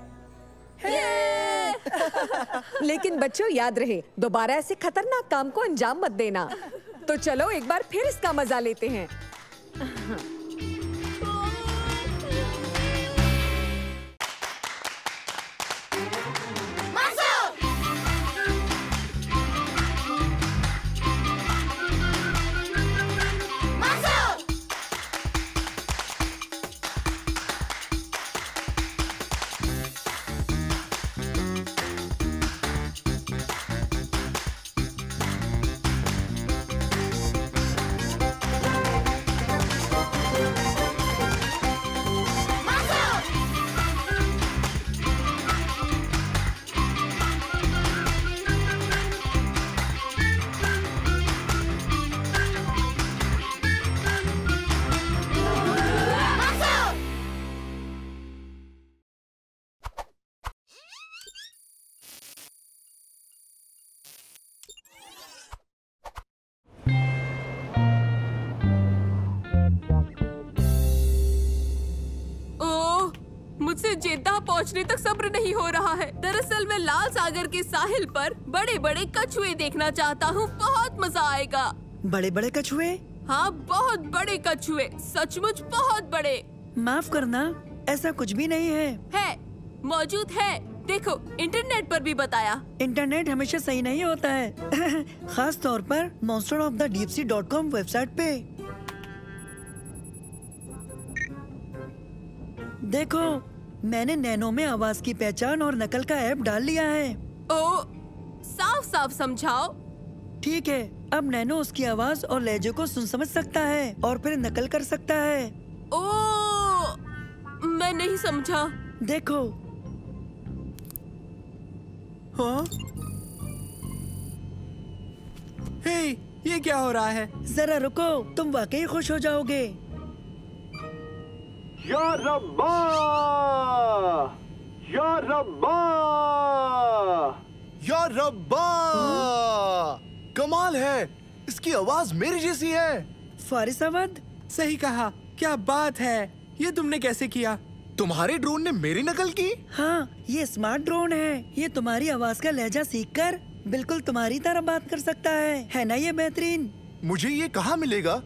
लेकिन बच्चों याद रहे, दोबारा ऐसे खतरनाक काम को अंजाम मत देना। तो चलो एक बार फिर इसका मजा लेते हैं। मुझसे जेद्दा पहुंचने तक सब्र नहीं हो रहा है। दरअसल मैं लाल सागर के साहिल पर बड़े बड़े कछुए देखना चाहता हूँ। बहुत मजा आएगा। बड़े बड़े कछुए? हाँ, बहुत बड़े कछुए, सचमुच बहुत बड़े। माफ करना, ऐसा कुछ भी नहीं है। मौजूद है, देखो इंटरनेट पर भी बताया। इंटरनेट हमेशा सही नहीं होता है। खास तौर पर monsterofthedeepsea.com वेबसाइट पे। देखो, मैंने नैनो में आवाज की पहचान और नकल का ऐप डाल लिया है। ओ, साफ साफ समझाओ। ठीक है, अब नैनो उसकी आवाज और लहजे को सुन समझ सकता है और फिर नकल कर सकता है। ओ, मैं नहीं समझा। देखो। हाँ? हे, ये क्या हो रहा है? जरा रुको, तुम वाकई खुश हो जाओगे। या रब्बा! या रब्बा! या रब्बा! कमाल है, इसकी आवाज मेरी जैसी है। फारिस अहमद, सही कहा। क्या बात है, ये तुमने कैसे किया? तुम्हारे ड्रोन ने मेरी नकल की? हाँ, ये स्मार्ट ड्रोन है। ये तुम्हारी आवाज का लहजा सीखकर बिल्कुल तुम्हारी तरह बात कर सकता है ना ये बेहतरीन? मुझे ये कहाँ मिलेगा?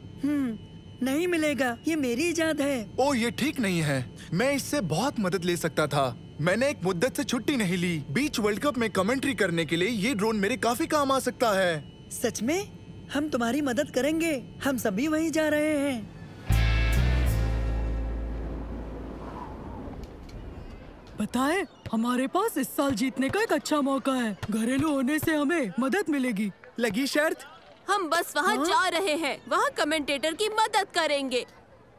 नहीं मिलेगा, ये मेरी इजाद है। ओ, ये ठीक नहीं है। मैं इससे बहुत मदद ले सकता था। मैंने एक मुद्दत से छुट्टी नहीं ली। बीच वर्ल्ड कप में कमेंट्री करने के लिए ये ड्रोन मेरे काफी काम आ सकता है। सच में? हम तुम्हारी मदद करेंगे। हम सभी वहीं जा रहे हैं। पता है, हमारे पास इस साल जीतने का एक अच्छा मौका है। घरेलू होने से हमें मदद मिलेगी। लगी शर्त? हम बस वहाँ जा रहे हैं। वहाँ कमेंटेटर की मदद करेंगे।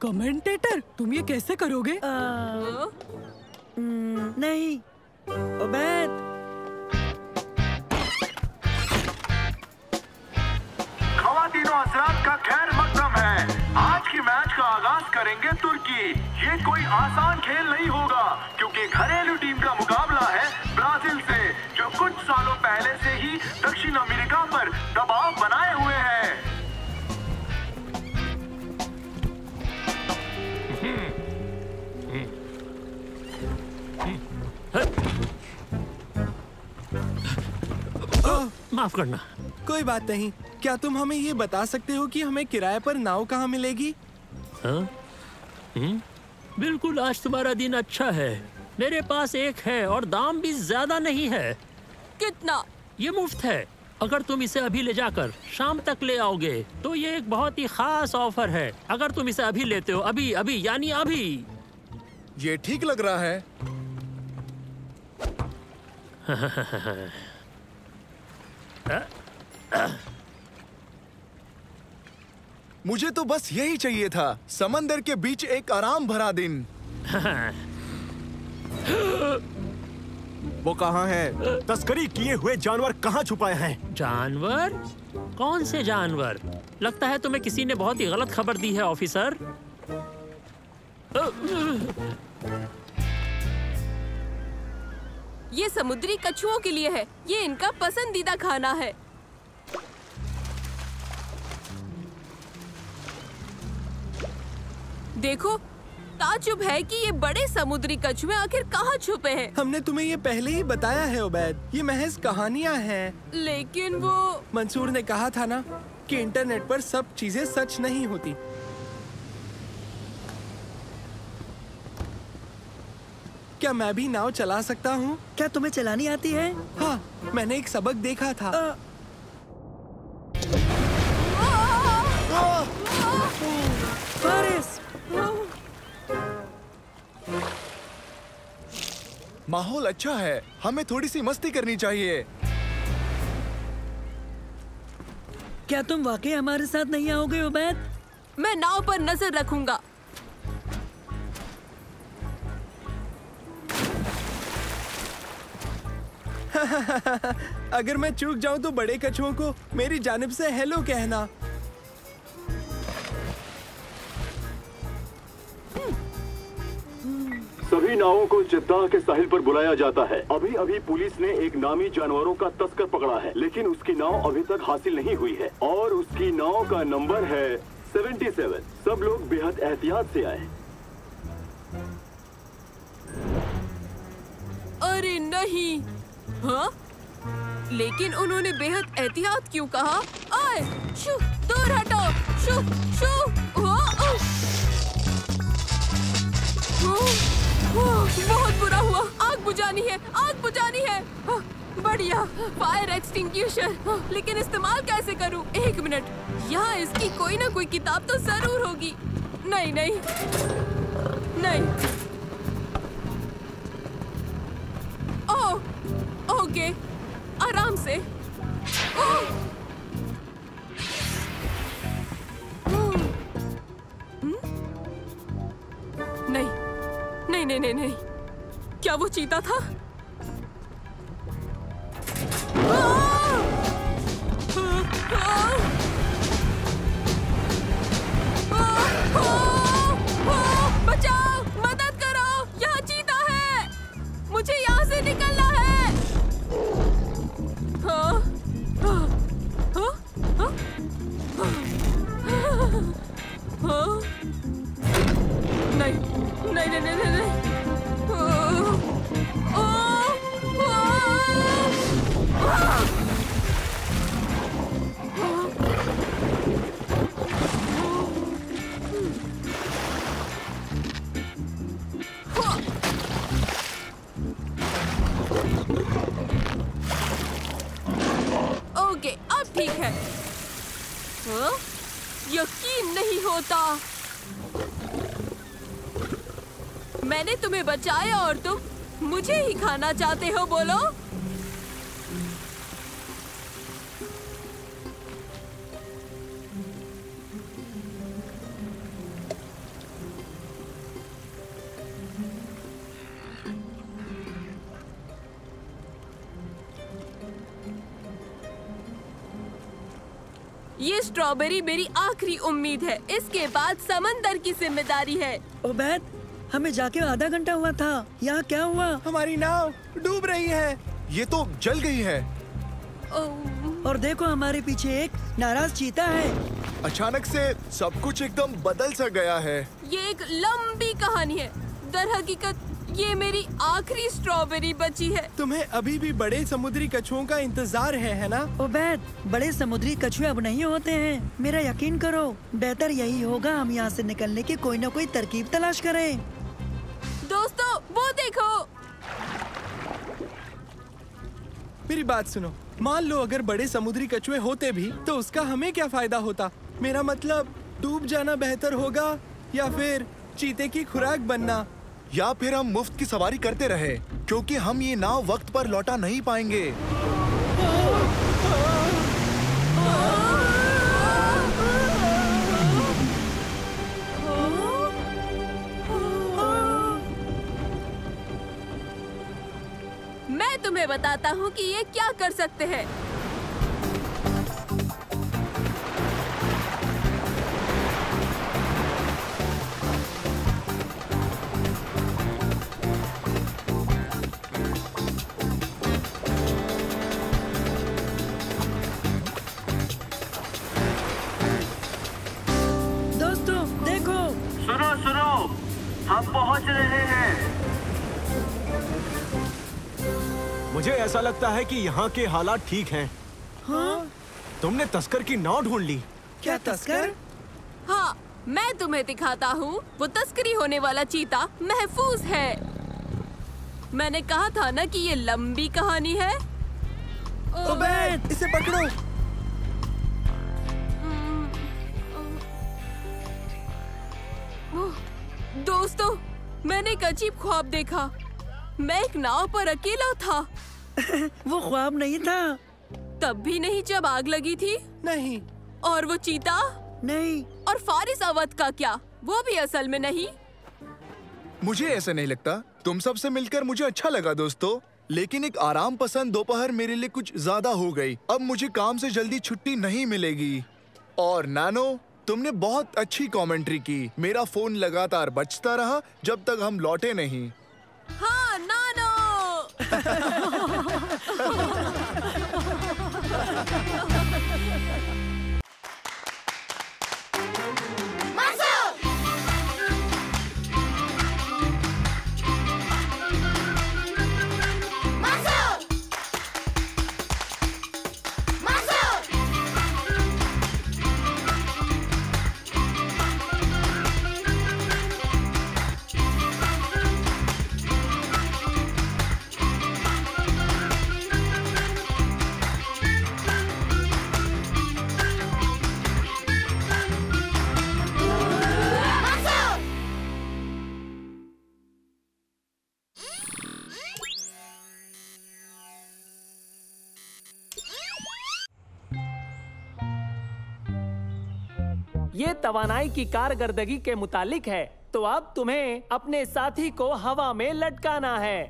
कमेंटेटर? तुम ये कैसे करोगे? नहीं उबैद। खवातीनो हज़रात का खैर मकदम है। आज की मैच का आगाज करेंगे तुर्की। ये कोई आसान खेल नहीं होगा क्योंकि घरेलू टीम का मुकाबला है ब्राजील से, जो कुछ सालों पहले से ही दक्षिण अमेरिका पर दबाव बनाए हुए है। माफ करना। कोई बात नहीं। क्या तुम हमें ये बता सकते हो कि हमें किराए पर नाव कहाँ मिलेगी? हाँ? बिल्कुल, आज तुम्हारा दिन अच्छा है। मेरे पास एक है और दाम भी ज्यादा नहीं है। कितना? ये मुफ्त है। अगर तुम इसे अभी ले जाकर शाम तक ले आओगे तो ये एक बहुत ही खास ऑफर है। अगर तुम इसे अभी लेते हो, अभी अभी यानी अभी। ये ठीक लग रहा है। मुझे तो बस यही चाहिए था, समंदर के बीच एक आराम भरा दिन। वो कहाँ है? तस्करी किए हुए जानवर कहाँ छुपाए हैं? जानवर? कौन से जानवर? लगता है तुम्हें किसी ने बहुत ही गलत खबर दी है ऑफिसर। ये समुद्री कछुओं के लिए है। ये इनका पसंदीदा खाना है। देखो, ताज्जुब है कि ये बड़े समुद्री कछुए आखिर कहाँ छुपे हैं। हमने तुम्हें ये पहले ही बताया है उबैद, ये महज कहानियाँ हैं। लेकिन वो मंसूर ने कहा था ना कि इंटरनेट पर सब चीजें सच नहीं होती। क्या मैं भी नाव चला सकता हूँ? क्या तुम्हें चलानी आती है? हाँ, मैंने एक सबक देखा था। फारिस! माहौल अच्छा है, हमें थोड़ी सी मस्ती करनी चाहिए। क्या तुम वाकई हमारे साथ नहीं आओगे उबैद? मैं नाव पर नजर रखूंगा। अगर मैं चूक जाऊं तो बड़े कछुओं को मेरी जानिब से हेलो कहना। सभी नावों को जद्दाह के साहिल पर बुलाया जाता है। अभी अभी पुलिस ने एक नामी जानवरों का तस्कर पकड़ा है, लेकिन उसकी नाव अभी तक हासिल नहीं हुई है और उसकी नाव का नंबर है 77। सब लोग बेहद एहतियात से आए। अरे नहीं। हाँ? लेकिन उन्होंने बेहद एहतियात क्यों कहा? आए, शू, दूर हटो, शू, शू, बहुत बुरा हुआ। आग बुझानी है, आग बुझानी है। बढ़िया, फायर एक्सटिंग्विशर। लेकिन इस्तेमाल कैसे करूं? एक मिनट, यहाँ इसकी कोई ना कोई किताब तो जरूर होगी। नहीं नहीं नहीं। ओह, ओके, आराम से। नहीं नहीं नहीं नहीं, क्या वो चीता था? बचाओ, मदद करो, यहाँ चीता है। मुझे यहाँ से निकलना है। नहीं नहीं नहीं नहीं नहीं। ओके, अब ठीक है। यकीन नहीं होता, मैंने तुम्हें बचाया और तुम मुझे ही खाना चाहते हो। बोलो। ये स्ट्रॉबेरी मेरी आखिरी उम्मीद है। इसके बाद समंदर की जिम्मेदारी है। उबैद, हमें जाके आधा घंटा हुआ था। यहाँ क्या हुआ? हमारी नाव डूब रही है। ये तो जल गई है। और देखो, हमारे पीछे एक नाराज चीता है। अचानक से सब कुछ एकदम बदल सा गया है। ये एक लंबी कहानी है। दर हकीकत ये मेरी आखिरी स्ट्रॉबेरी बची है। तुम्हें अभी भी बड़े समुद्री कछुओं का इंतजार है ना? उबैद, बड़े समुद्री कछुए अब नहीं होते हैं। मेरा यकीन करो, बेहतर यही होगा हम यहाँ से निकलने की कोई न कोई तरकीब तलाश करें। दोस्तों, वो देखो। मेरी बात सुनो। मान लो अगर बड़े समुद्री कछुए होते भी तो उसका हमें क्या फायदा होता? मेरा मतलब डूब जाना बेहतर होगा या फिर चीते की खुराक बनना, या फिर हम मुफ्त की सवारी करते रहे, क्योंकि हम ये नाव वक्त पर लौटा नहीं पाएंगे। मैं तुम्हें बताता हूँ कि ये क्या कर सकते हैं। हम पहुंच रहे हैं। मुझे ऐसा लगता है कि यहाँ के हालात ठीक हैं। हाँ? तुमने तस्कर की नाव ढूंढ ली। क्या तस्कर? हाँ, मैं तुम्हें दिखाता हूँ। वो तस्करी होने वाला चीता महफूज है। मैंने कहा था ना कि ये लंबी कहानी है। उबैद, इसे पकड़ो। दोस्तों, मैंने एक अजीब ख्वाब देखा। मैं एक नाव पर अकेला था। वो ख्वाब नहीं था। तब भी नहीं जब आग लगी थी? नहीं। और वो चीता? नहीं। और फारिस अवध का क्या? वो भी असल में नहीं? मुझे ऐसा नहीं लगता। तुम सब से मिलकर मुझे अच्छा लगा दोस्तों, लेकिन एक आराम पसंद दोपहर मेरे लिए कुछ ज्यादा हो गई। अब मुझे काम से जल्दी छुट्टी नहीं मिलेगी। और नैनो, तुमने बहुत अच्छी कमेंट्री की। मेरा फोन लगातार बजता रहा जब तक हम लौटे नहीं। हाँ, नानो। ये तवानाई की कारकर्दगी के मुतालिक है, तो अब तुम्हें अपने साथी को हवा में लटकाना है।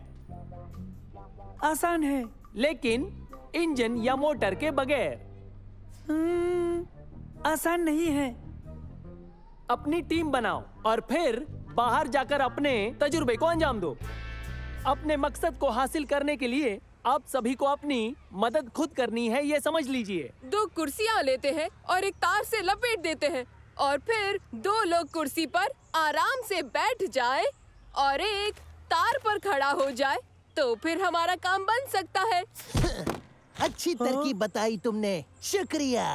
आसान है, लेकिन इंजन या मोटर के बगैर। आसान नहीं है। अपनी टीम बनाओ और फिर बाहर जाकर अपने तजुर्बे को अंजाम दो। अपने मकसद को हासिल करने के लिए आप सभी को अपनी मदद खुद करनी है, ये समझ लीजिए। 2 कुर्सियां लेते हैं और एक तार से लपेट देते हैं, और फिर 2 लोग कुर्सी पर आराम से बैठ जाए और एक तार पर खड़ा हो जाए, तो फिर हमारा काम बन सकता है। अच्छी तरकीब बताई तुमने, शुक्रिया।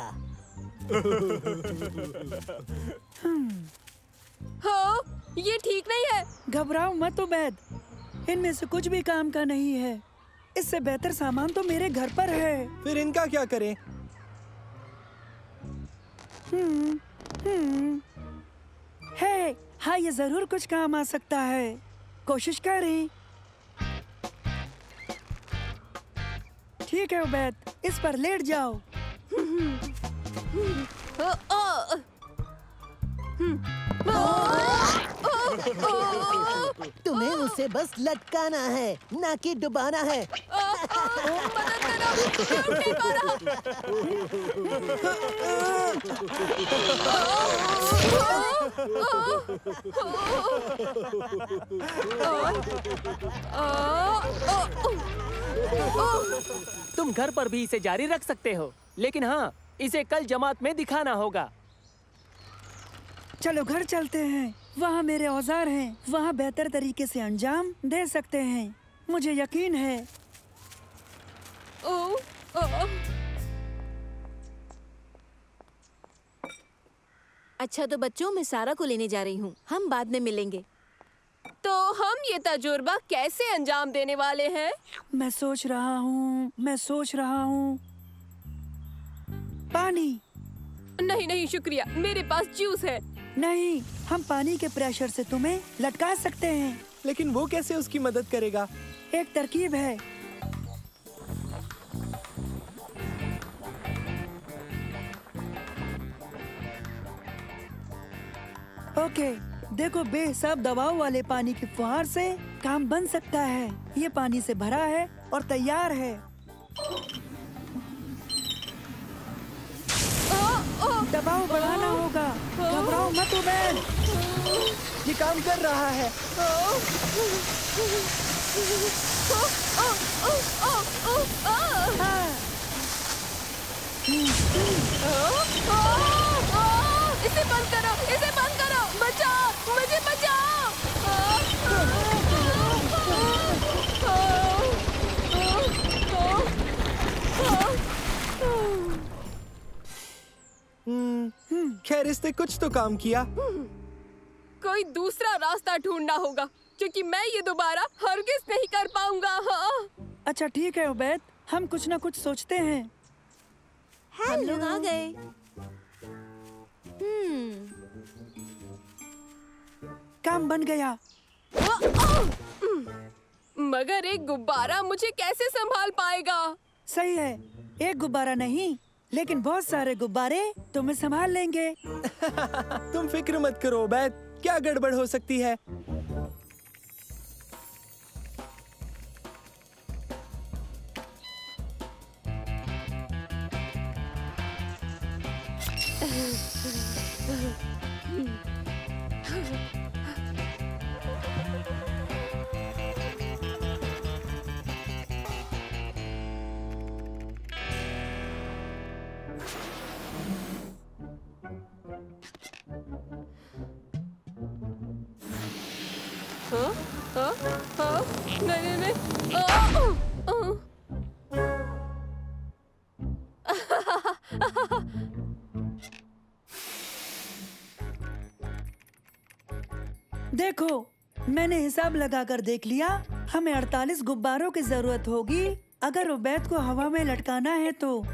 हो, ये ठीक नहीं है। घबराओ मत उबैद, इनमें से कुछ भी काम का नहीं है। इससे बेहतर सामान तो मेरे घर पर है। फिर इनका क्या करें? है, हाँ, ये जरूर कुछ काम आ सकता है। कोशिश करें। ठीक है उबैद, इस पर लेट जाओ। तुम्हें उसे बस लटकाना है, ना कि डुबाना है। मदद करो, मैं उठ नहीं पा रहा। तुम घर पर भी इसे जारी रख सकते हो, लेकिन हाँ, इसे कल जमात में दिखाना होगा। चलो घर चलते हैं, वहाँ मेरे औजार हैं, वहाँ बेहतर तरीके से अंजाम दे सकते हैं, मुझे यकीन है। अच्छा तो बच्चों, मैं सारा को लेने जा रही हूँ, हम बाद में मिलेंगे। तो हम ये तजुर्बा कैसे अंजाम देने वाले हैं? मैं सोच रहा हूँ। पानी। नहीं नहीं शुक्रिया, मेरे पास जूस है। नहीं, हम पानी के प्रेशर से तुम्हें लटका सकते हैं। लेकिन वो कैसे उसकी मदद करेगा? एक तरकीब है। ओके, देखो बेहिसाब दबाव वाले पानी की फुहार से काम बन सकता है। ये पानी से भरा है और तैयार है। दबाव बढ़ाना होगा। घबराओ मत उबैद, ये काम कर रहा है। इसे बंद करो, इसे बंद करो, बचाओ, मुझे बचाओ। खैर इसने कुछ तो काम किया। कोई दूसरा रास्ता ढूंढना होगा, क्योंकि मैं ये दोबारा हरगिज नहीं कर पाऊंगा। हाँ। अच्छा ठीक है उबैद, हम कुछ ना कुछ सोचते हैं। हम लोग आ गए। काम बन गया। मगर एक गुब्बारा मुझे कैसे संभाल पाएगा? सही है, एक गुब्बारा नहीं, लेकिन बहुत सारे गुब्बारे तुम्हें संभाल लेंगे। तुम फिक्र मत करो उबैद, क्या गड़बड़ हो सकती है? नहीं नहीं देखो, मैंने हिसाब लगाकर देख लिया। हमें 48 गुब्बारों की जरूरत होगी अगर उबैद को हवा में लटकाना है तो।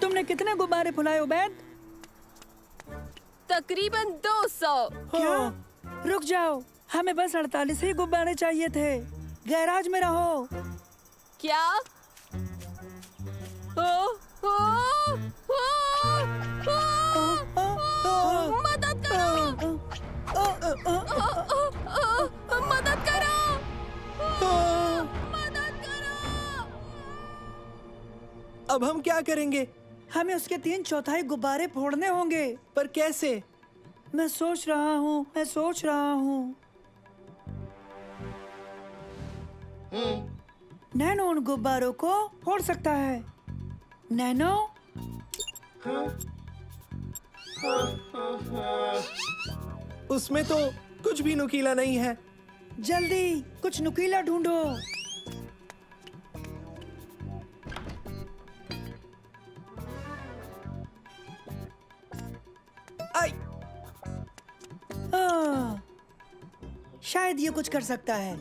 तुमने कितने गुब्बारे फुलाए उबैद? तकरीबन 200। क्या? रुक जाओ, हमें बस 48 ही गुब्बारे चाहिए थे। गैराज में रहो। क्या? मदद करो! मदद करो! मदद करो! अब हम क्या करेंगे? हमें उसके 3/4 गुब्बारे फोड़ने होंगे। पर कैसे? मैं सोच रहा हूँ। नैनो उन गुब्बारों को फोड़ सकता है। नैनो? उसमें तो कुछ भी नुकीला नहीं है। जल्दी कुछ नुकीला ढूंढो। आई। शायद ये कुछ कर सकता है।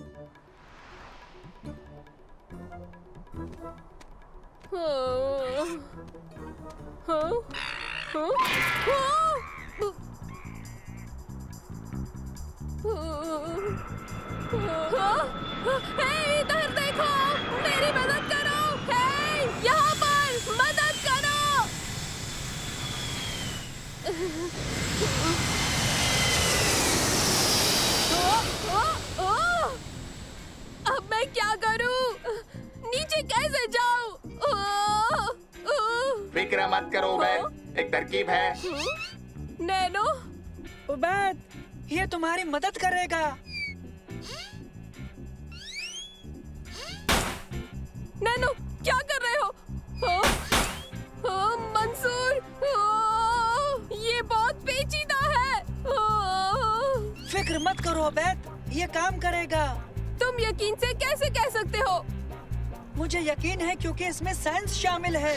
इधर देखो, मेरी मदद करो। यहाँ पर मदद करो। अब मैं क्या करूं? नीचे कैसे जाऊं? फिक्र मत करो उबैद, एक तरकीब है। नैनो, उबैद, ये तुम्हारी मदद करेगा। नैनो, क्या कर रहे हो? मंसूर, ये बहुत पेचीदा है। फिक्र मत करो उबैद, ये काम करेगा। तुम यकीन से कैसे कह सकते हो? मुझे यकीन है क्योंकि इसमें साइंस शामिल है।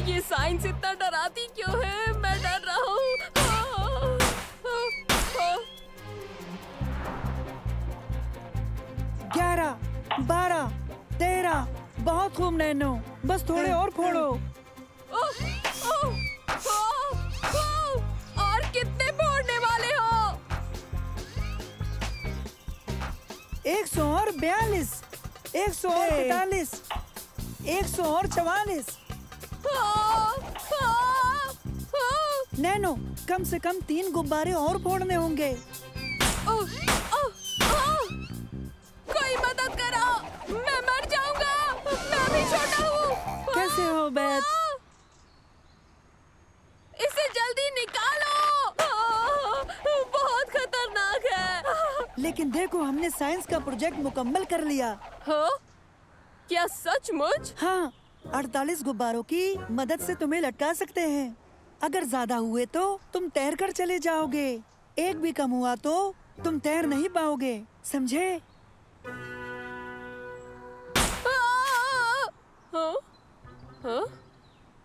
ये साइंस इतना डराती क्यों है? मैं डर रहा हूँ। 11, 12, 13, बहुत खूब नैनो, बस थोड़े और फोड़ो। और कितने फोड़ने वाले हो? 142, 143, 144। नैनो, कम से कम 3 गुब्बारे और फोड़ने होंगे। कोई मदद करो, मैं मर जाऊंगा। मैं भी छोटा हूँ। कैसे हो बैद? इसे जल्दी निकालो। बहुत खतरनाक है। लेकिन देखो, हमने साइंस का प्रोजेक्ट मुकम्मल कर लिया। हाँ? क्या सचमुच? हाँ, 48 गुब्बारों की मदद से तुम्हें लटका सकते हैं। अगर ज्यादा हुए तो तुम तैर कर चले जाओगे। एक भी कम हुआ तो तुम तैर नहीं पाओगे, समझे?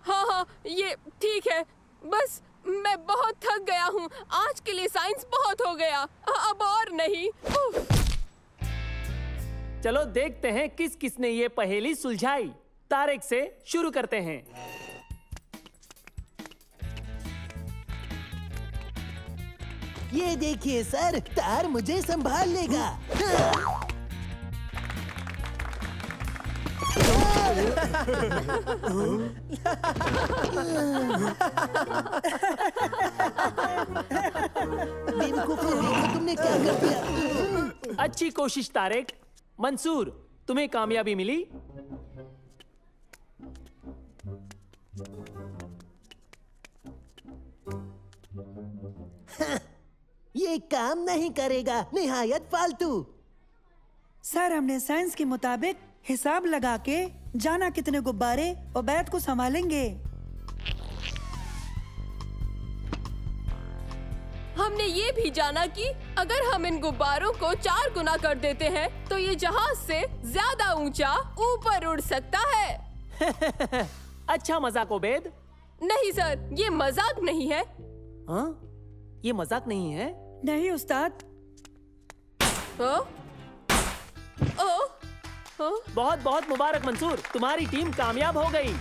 हाँ, ये ठीक है। बस मैं बहुत थक गया हूँ। आज के लिए साइंस बहुत हो गया, अब और नहीं। चलो देखते हैं किस किसने ये पहेली सुलझाई। तारिक से शुरू करते हैं। ये देखिए सर, तार मुझे संभाल लेगा। बेवकूफों, देखो तुमने क्या कर दिया। अच्छी कोशिश तारिक। मंसूर, तुम्हें कामयाबी मिली। ये काम नहीं करेगा, निहायत फालतू। सर, हमने साइंस के मुताबिक हिसाब लगा के जाना कितने गुब्बारे उबैद को संभालेंगे। हमने ये भी जाना कि अगर हम इन गुब्बारों को 4 गुना कर देते हैं तो ये जहाज से ज्यादा ऊंचा ऊपर उड़ सकता है। अच्छा मजाक उबैद। नहीं सर, ये मजाक नहीं है। हाँ? ये मजाक नहीं है? नहीं उस्ताद। बहुत बहुत मुबारक मंसूर, तुम्हारी टीम कामयाब हो गई।